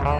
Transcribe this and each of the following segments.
Hey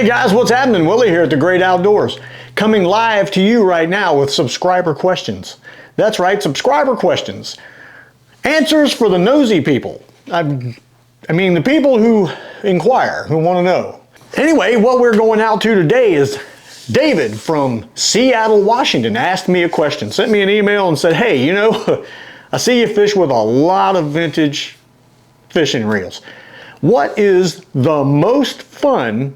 guys, what's happening? Willie here at The Great Outdoors, coming live to you right now with subscriber questions. That's right, subscriber questions. Answers for the nosy people. I mean the people who inquire, who want to know. Anyway, what we're going out to today is David from Seattle, Washington asked me a question, sent me an email and said, hey, you know, I see you fish with a lot of vintage fishing reels. What is the most fun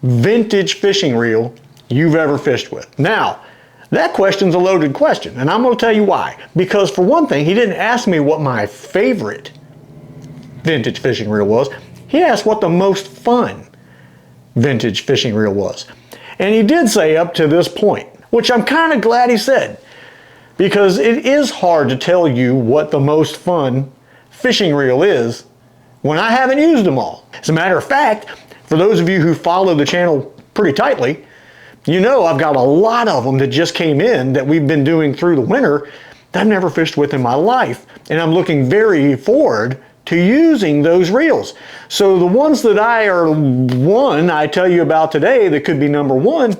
vintage fishing reel you've ever fished with? Now, that question's a loaded question, and I'm going to tell you why. Because for one thing, he didn't ask me what my favorite vintage fishing reel was. He asked what the most fun vintage fishing reel was. And he did say up to this point, which I'm kind of glad he said, because it is hard to tell you what the most fun fishing reel is when I haven't used them all. As a matter of fact, for those of you who follow the channel pretty tightly, you know I've got a lot of them that just came in that we've been doing through the winter that I've never fished with in my life. And I'm looking very forward to using those reels. So the ones that I tell you about today that could be number one,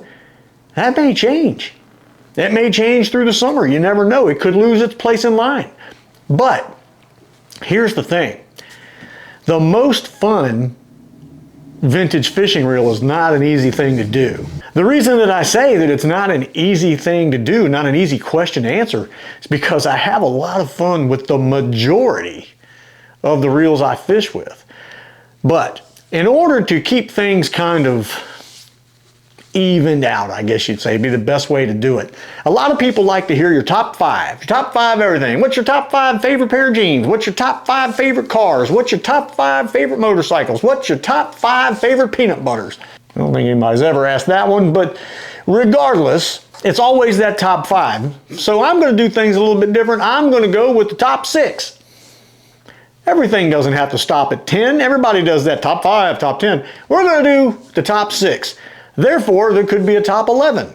that may change. That may change through the summer. You never know. It could lose its place in line. But here's the thing. The most fun vintage fishing reel is not an easy thing to do. The reason that I say that it's not an easy thing to do, not an easy question to answer, is because I have a lot of fun with the majority of the reels I fish with. But in order to keep things kind of evened out, I guess you'd say, be the best way to do it. A lot of people like to hear your top five everything. What's your top five favorite pair of jeans? What's your top five favorite cars? What's your top five favorite motorcycles? What's your top five favorite peanut butters? I don't think anybody's ever asked that one, but regardless, it's always that top five. So I'm going to do things a little bit different. I'm going to go with the top six. Everything doesn't have to stop at 10. Everybody does that top five, top 10. We're going to do the top six. Therefore, there could be a top 11.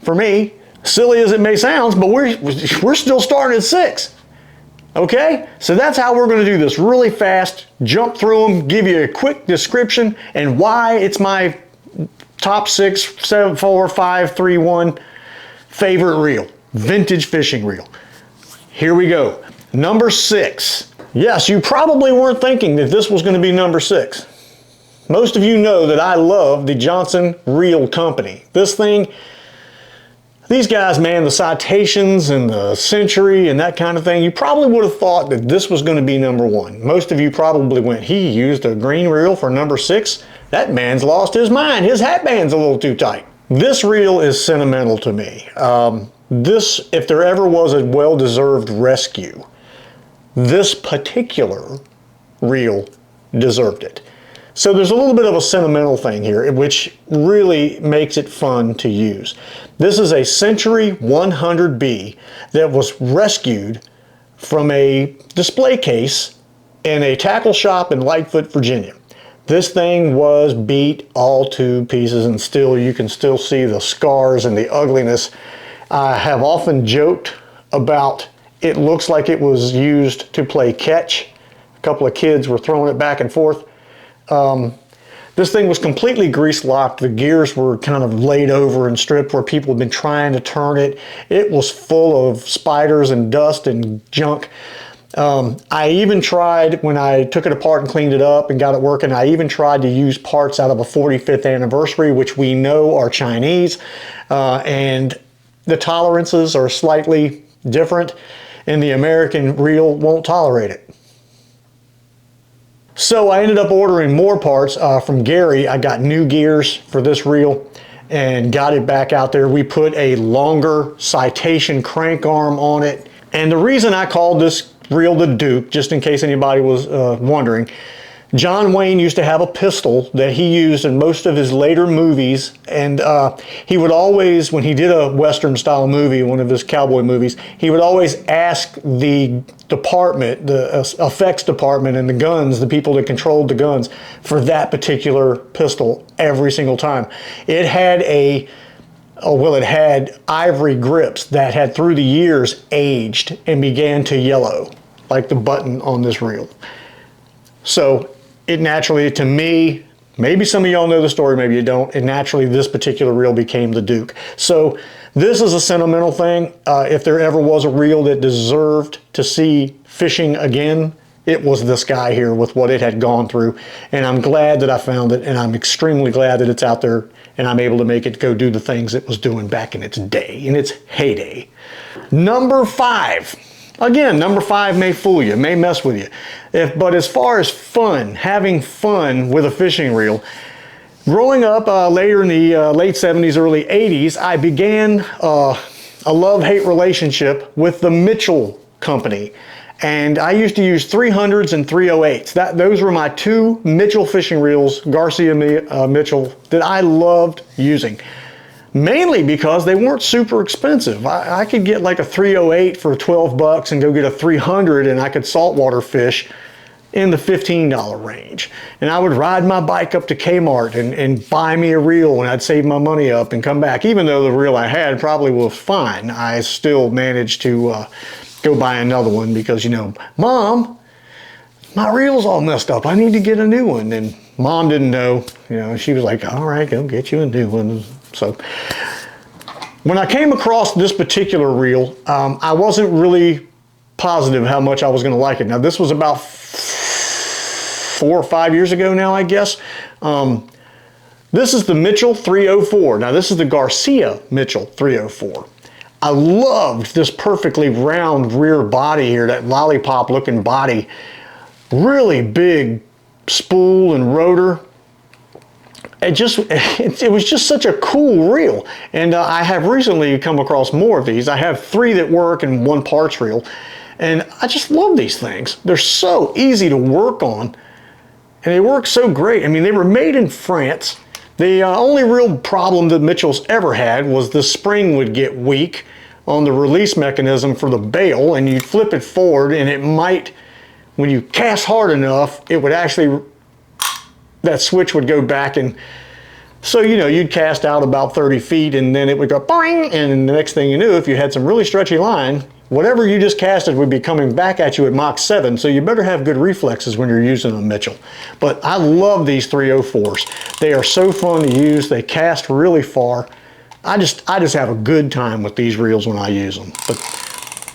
For me, silly as it may sound, but we're still starting at 6. Okay? So that's how we're going to do this really fast, jump through them, give you a quick description and why it's my top 6, 7, 4, 5, 3, 1 favorite reel, vintage fishing reel. Here we go. Number 6. Yes, you probably weren't thinking that this was going to be number 6. Most of you know that I love the Johnson Reel Company. This thing, these guys, man, the Citations and the Century and that kind of thing, you probably would have thought that this was going to be number 1. Most of you probably went, he used a green reel for number 6. That man's lost his mind. His hat band's a little too tight. This reel is sentimental to me. This, if there ever was a well-deserved rescue, this particular reel deserved it. So there's a little bit of a sentimental thing here, which really makes it fun to use. This is a Century 100B that was rescued from a display case in a tackle shop in Lightfoot, Virginia. This thing was beat all to pieces, and still you can still see the scars and the ugliness. I have often joked about it looks like it was used to play catch. A couple of kids were throwing it back and forth. This thing was completely grease locked. The gears were kind of laid over and stripped where people had been trying to turn it. It was full of spiders and dust and junk. I even tried, when I took it apart and cleaned it up and got it working, I even tried to use parts out of a 45th anniversary, which we know are Chinese, and the tolerances are slightly different, and the American reel won't tolerate it. So I ended up ordering more parts from Gary. I got new gears for this reel and got it back out there. We put a longer Citation crank arm on it. And the reason I called this reel the Duke, just in case anybody was wondering, John Wayne used to have a pistol that he used in most of his later movies, and he would always, when he did a Western style movie, one of his cowboy movies, he would always ask the department, the effects department and the guns, the people that controlled the guns, for that particular pistol every single time. It had it had ivory grips that had through the years aged and began to yellow, like the button on this reel. So it naturally, to me, maybe some of y'all know the story, maybe you don't, and naturally this particular reel became the Duke. So this is a sentimental thing. If there ever was a reel that deserved to see fishing again, it was this guy here with what it had gone through. And I'm glad that I found it, and I'm extremely glad that it's out there and I'm able to make it go do the things it was doing back in its day, in its heyday. Number 5. Again, number 5 may fool you, may mess with you. But as far as fun, having fun with a fishing reel, growing up later in the late 70s, early 80s, I began a love-hate relationship with the Mitchell company. And I used to use 300s and 308s. Those were my 2 Mitchell fishing reels, Garcia Mitchell, that I loved using. Mainly because they weren't super expensive. I could get like a 308 for 12 bucks and go get a 300 and I could saltwater fish in the $15 range. And I would ride my bike up to Kmart and buy me a reel, and I'd save my money up and come back. Even though the reel I had probably was fine, I still managed to go buy another one because, you know, Mom, my reel's all messed up. I need to get a new one. And Mom didn't know, you know, she was like, all right, go get you a new one. So when I came across this particular reel, I wasn't really positive how much I was going to like it. Now, this was about 4 or 5 years ago now, I guess. This is the Mitchell 304. Now, this is the Garcia Mitchell 304. I loved this perfectly round rear body here, that lollipop looking body. Really big spool and rotor. It was just such a cool reel. And I have recently come across more of these. I have 3 that work and 1 parts reel. And I just love these things. They're so easy to work on. And they work so great. I mean, they were made in France. The only real problem that Mitchell's ever had was the spring would get weak on the release mechanism for the bail, and you'd flip it forward and it might, when you cast hard enough, it would actually, that switch would go back, and so, you know, you'd cast out about 30 feet and then it would go boing, and the next thing you knew, if you had some really stretchy line, whatever you just casted would be coming back at you at Mach 7, so you better have good reflexes when you're using a Mitchell. But I love these 304s. They are so fun to use. They cast really far. I just have a good time with these reels when I use them. But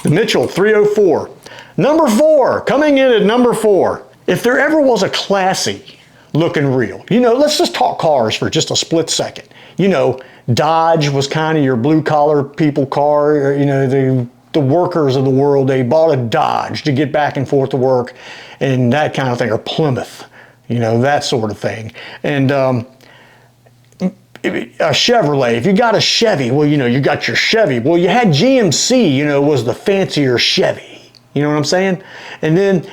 the Mitchell 304. Number 4, coming in at number 4. If there ever was a classy looking reel, you know, let's just talk cars for just a split second. You know, Dodge was kind of your blue collar people car, you know, the workers of the world, they bought a Dodge to get back and forth to work and that kind of thing, or Plymouth, you know, that sort of thing. And a Chevrolet, if you got a Chevy, well, you know, you got your Chevy. Well, you had GMC, you know, was the fancier Chevy. You know what I'm saying? And then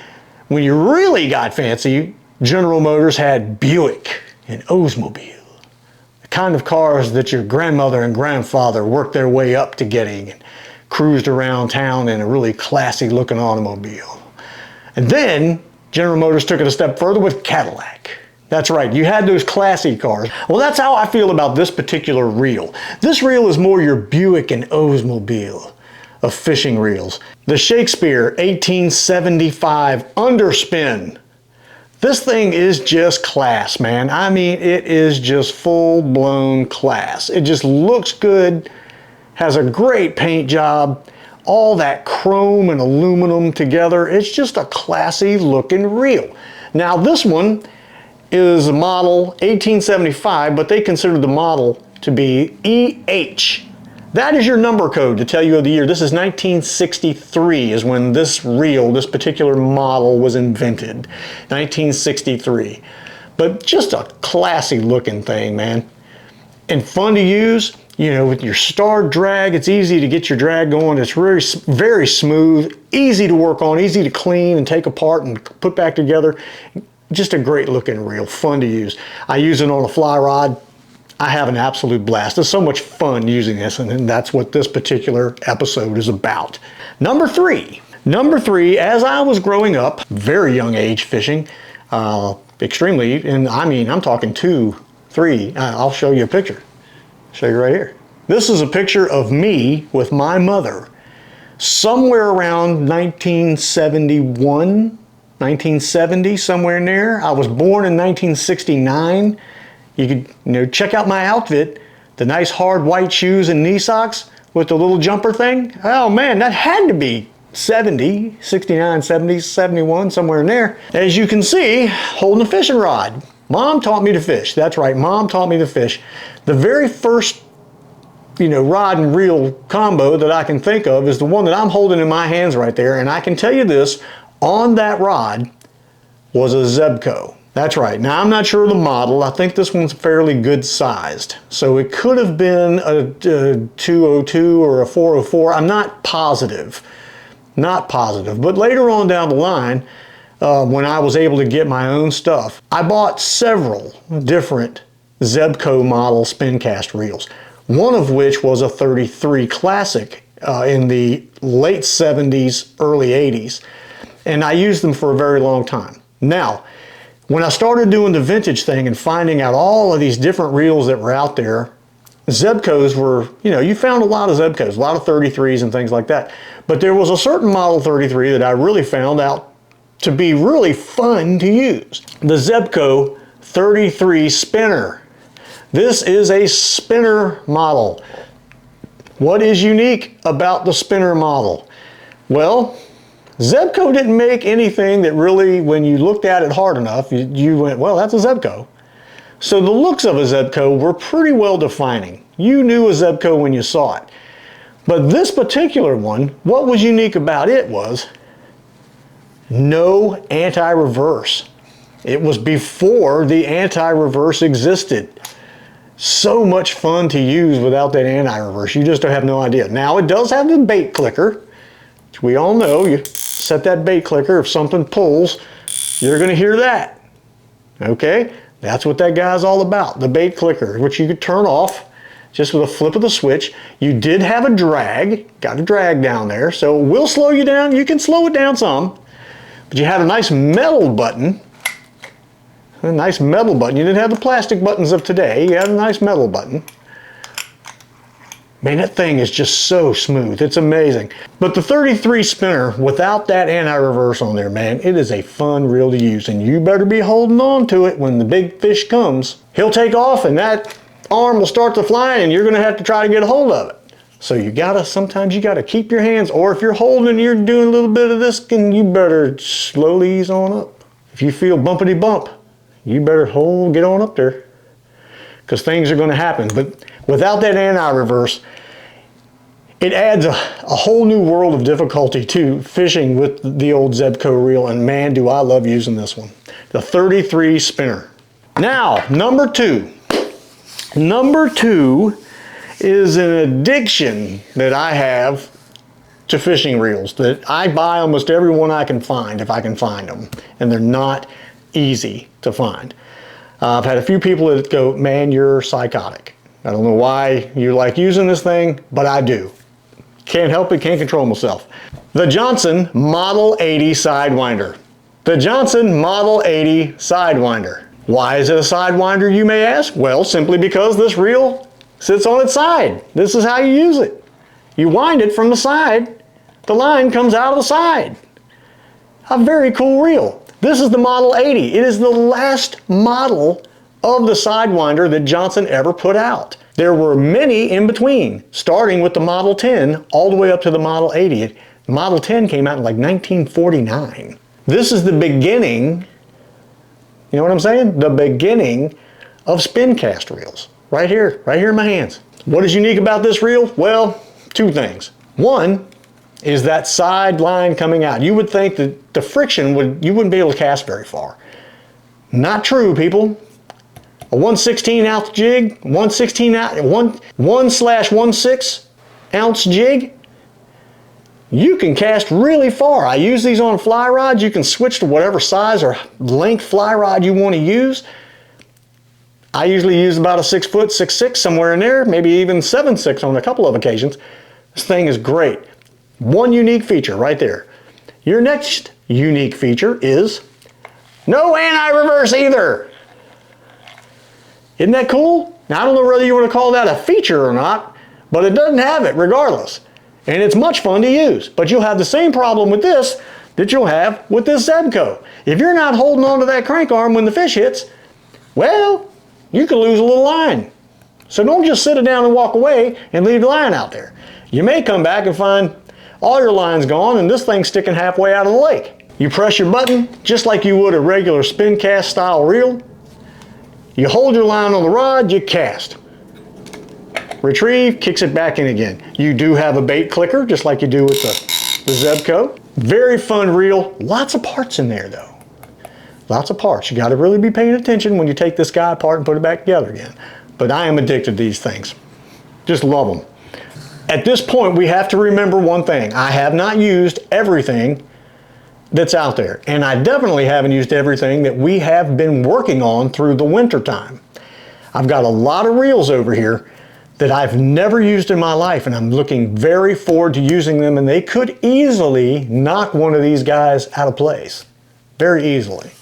when you really got fancy, General Motors had Buick and Oldsmobile. The kind of cars that your grandmother and grandfather worked their way up to getting and cruised around town in a really classy looking automobile. And then General Motors took it a step further with Cadillac. That's right, you had those classy cars. Well, that's how I feel about this particular reel. This reel is more your Buick and Oldsmobile of fishing reels. The Shakespeare 1875 underspin. This thing is just class, man. I mean, it is just full-blown class. It just looks good, has a great paint job, all that chrome and aluminum together. It's just a classy looking reel. Now, this one is a model 1875, but they consider the model to be EH. That is your number code to tell you of the year. This is 1963 is when this reel, this particular model was invented. 1963. But just a classy looking thing, man. And fun to use. You know, with your star drag, it's easy to get your drag going. It's very, very smooth, easy to work on, easy to clean and take apart and put back together. just a great looking reel, fun to use. I use it on a fly rod. I have an absolute blast. It's so much fun using this, and that's what this particular episode is about. Number three, as I was growing up, very young age fishing, extremely, and I mean, I'm talking 2, 3, I'll show you a picture. Show you right here. This is a picture of me with my mother, somewhere around 1971, 1970, somewhere in there. I was born in 1969. You could check out my outfit, the nice hard white shoes and knee socks with the little jumper thing. Oh man, that had to be 70, 69, 70, 71, somewhere in there. As you can see, holding a fishing rod. Mom taught me to fish. That's right, Mom taught me to fish. The very first rod and reel combo that I can think of is the one that I'm holding in my hands right there, and I can tell you this, on that rod was a Zebco. That's right. Now, I'm not sure of the model. I think this one's fairly good sized. So it could have been a 202 or a 404. I'm not positive. Not positive. But later on down the line, when I was able to get my own stuff, I bought several different Zebco model spin cast reels. One of which was a 33 Classic in the late 70s, early 80s. And I used them for a very long time. Now, when I started doing the vintage thing and finding out all of these different reels that were out there, Zebcos were, you found a lot of Zebcos, a lot of 33s and things like that. But there was a certain model 33 that I really found out to be really fun to use. The Zebco 33 spinner. This is a spinner model. What is unique about the spinner model? Well, Zebco didn't make anything that really, when you looked at it hard enough, you went, well, that's a Zebco. So the looks of a Zebco were pretty well defining. You knew a Zebco when you saw it. But this particular one, what was unique about it was no anti-reverse. It was before the anti-reverse existed. So much fun to use without that anti-reverse. You just don't have no idea. Now it does have the bait clicker, which we all know. You set that bait clicker, if something pulls, you're going to hear that. Okay? That's what that guy's all about, the bait clicker, which you could turn off just with a flip of the switch. You did have a drag, got a drag down there, so it will slow you down. You can slow it down some, but you had a nice metal button. A nice metal button. You didn't have the plastic buttons of today. You had a nice metal button. Man, that thing is just so smooth. It's amazing. But the 33 spinner, without that anti-reverse on there, man, it is a fun reel to use. And you better be holding on to it when the big fish comes. He'll take off and that arm will start to fly and you're going to have to try to get a hold of it. So sometimes you gotta keep your hands, or if you're holding and you're doing a little bit of this, you better slowly ease on up. If you feel bumpity bump, you better get on up there, because things are going to happen. But without that anti-reverse, it adds a whole new world of difficulty to fishing with the old Zebco reel, and man, do I love using this one. The 33 spinner. Now, number two. Number two is an addiction that I have to fishing reels, that I buy almost every one I can find, if I can find them, and they're not easy to find. I've had a few people that go, man, you're psychotic. I don't know why you like using this thing, but I do. Can't help it, can't control myself. The Johnson Model 80 Sidewinder. The Johnson Model 80 Sidewinder. Why is it a Sidewinder, you may ask? Well, simply because this reel sits on its side. This is how you use it. You wind it from the side, the line comes out of the side. A very cool reel. This is the Model 80. It is the last model of the Sidewinder that Johnson ever put out. There were many in between, starting with the Model 10 all the way up to the Model 80. The Model 10 came out in like 1949. This is the beginning, you know what I'm saying? The beginning of spin cast reels. Right here in my hands. What is unique about this reel? Well, two things. One is that side line coming out. You would think that the friction you wouldn't be able to cast very far. Not true, people. A 1/16 ounce jig, 1/16 ounce, 1/16 ounce jig, You can cast really far. I use these on fly rods. You can switch to whatever size or length fly rod you want to use. I usually use about a 6 foot, 6'6", somewhere in there, maybe even 7'6" on a couple of occasions. This thing is great. One unique feature right there. Your next unique feature is no anti-reverse either. Isn't that cool? Now, I don't know whether you want to call that a feature or not, but it doesn't have it regardless. And it's much fun to use. But you'll have the same problem with this that you'll have with this Zebco. If you're not holding on to that crank arm when the fish hits, well, you could lose a little line. So don't just sit it down and walk away and leave the line out there. You may come back and find all your line's gone and this thing's sticking halfway out of the lake. You press your button just like you would a regular spin cast style reel. You hold your line on the rod, you cast. Retrieve, kicks it back in again. You do have a bait clicker, just like you do with the Zebco. Very fun reel. Lots of parts in there, though. Lots of parts. You got to really be paying attention when you take this guy apart and put it back together again. But I am addicted to these things. Just love them. At this point, we have to remember one thing. I have not used everything that's out there. And I definitely haven't used everything that we have been working on through the winter time. I've got a lot of reels over here that I've never used in my life, and I'm looking very forward to using them, and they could easily knock one of these guys out of place. Very easily.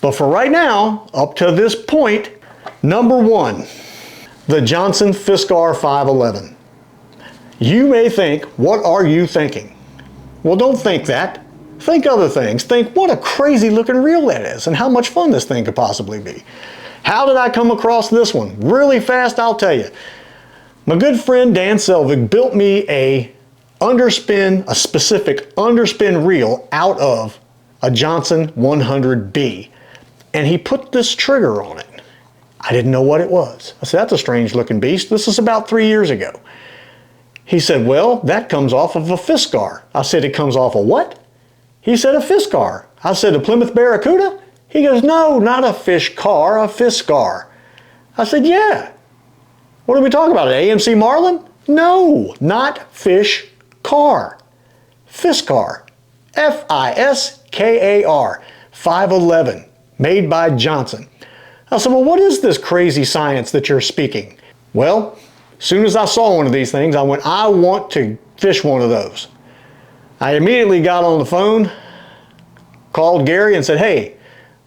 But for right now, up to this point, number one, the Johnson Fisar 511. You may think, what are you thinking? Well, don't think that. Think other things. Think what a crazy looking reel that is and how much fun this thing could possibly be. How did I come across this one? Really fast, I'll tell you. My good friend Dan Selvig built me a specific underspin reel out of a Johnson 100B. And he put this trigger on it. I didn't know what it was. I said, that's a strange looking beast. This is about 3 years ago. He said, well, that comes off of a Fisar. I said, it comes off a what? He said, a Fisar. I said, a Plymouth Barracuda? He goes, no, not a fish car, a Fisar. I said, yeah. What are we talking about, an AMC Marlin? No, not fish car. Fisar. F-I-S-K-A-R. 511. Made by Johnson. I said, well, what is this crazy science that you're speaking? Well, as soon as I saw one of these things, I went, I want to fish one of those. I immediately got on the phone, called Gary and said, hey,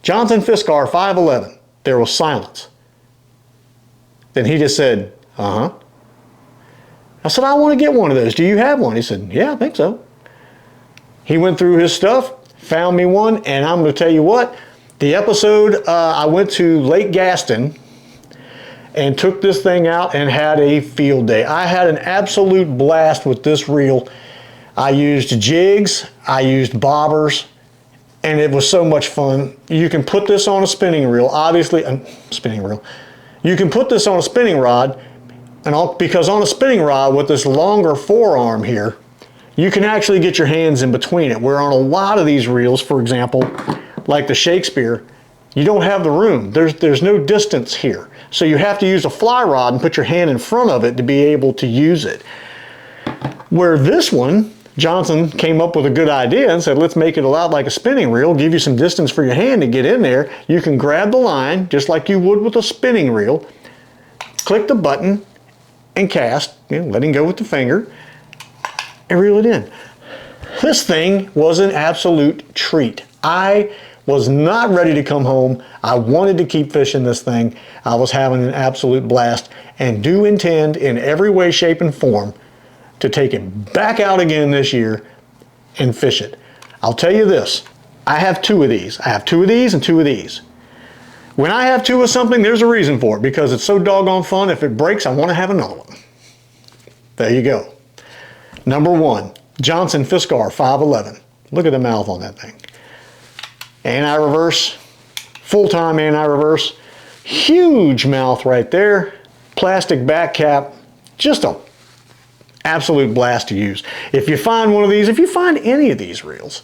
Johnson Fisar 511. There was silence. Then he just said, uh-huh. I said, I want to get one of those. Do you have one? He said, yeah, I think so. He went through his stuff, found me one, and I'm going to tell you what, the episode, I went to Lake Gaston and took this thing out and had a field day. I had an absolute blast with this reel. I used jigs, I used bobbers, and it was so much fun. You can put this on a spinning reel, obviously, spinning reel. You can put this on a spinning rod, and because on a spinning rod with this longer forearm here, you can actually get your hands in between it. Where on a lot of these reels, for example, like the Shakespeare, you don't have the room. There's no distance here. So you have to use a fly rod and put your hand in front of it to be able to use it. Where this one, Johnson came up with a good idea and said, let's make it a lot like a spinning reel, give you some distance for your hand to get in there. You can grab the line just like you would with a spinning reel, click the button and cast, letting go with the finger, and reel it in. This thing was an absolute treat. I was not ready to come home. I wanted to keep fishing this thing. I was having an absolute blast and do intend in every way, shape, and form to take it back out again this year and fish it. I'll tell you this, I have two of these. I have two of these and two of these. When I have two of something, there's a reason for it, because it's so doggone fun. If it breaks, I want to have another one. There you go. Number one, Johnson Fisar 511. Look at the mouth on that thing. Anti-reverse, full-time anti-reverse, huge mouth right there, plastic back cap, just a absolute blast to use. If you find one of these, if you find any of these reels,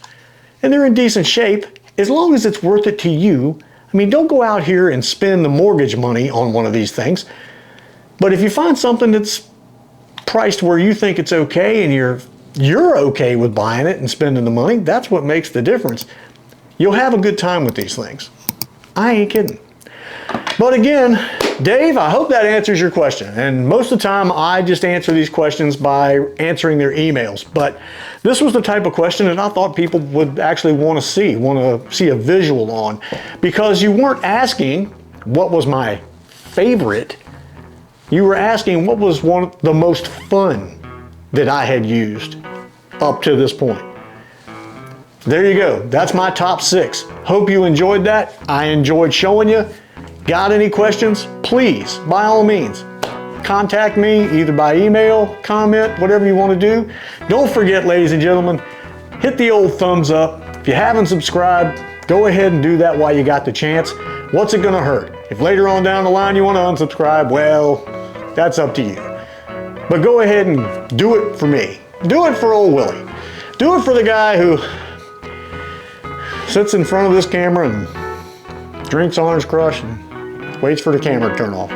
and they're in decent shape, as long as it's worth it to you, I mean, don't go out here and spend the mortgage money on one of these things. But if you find something that's priced where you think it's okay and you're you're okay with buying it and spending the money, that's what makes the difference. You'll have a good time with these things. I ain't kidding. But again, Dave, I hope that answers your question. And most of the time I just answer these questions by answering their emails. But this was the type of question that I thought people would actually want to see a visual on. Because you weren't asking what was my favorite. You were asking what was one of the most fun that I had used up to this point. There you go. That's my top 6. Hope you enjoyed that. I enjoyed showing you. Got any questions? Please, by all means, contact me either by email, comment, whatever you want to do. Don't forget, ladies and gentlemen, hit the old thumbs up. If you haven't subscribed, go ahead and do that while you got the chance. What's it gonna hurt? If later on down the line you want to unsubscribe, well, that's up to you. But go ahead and do it for me. Do it for old Willie. Do it for the guy who sits in front of this camera and drinks Orange Crush and waits for the camera to turn off.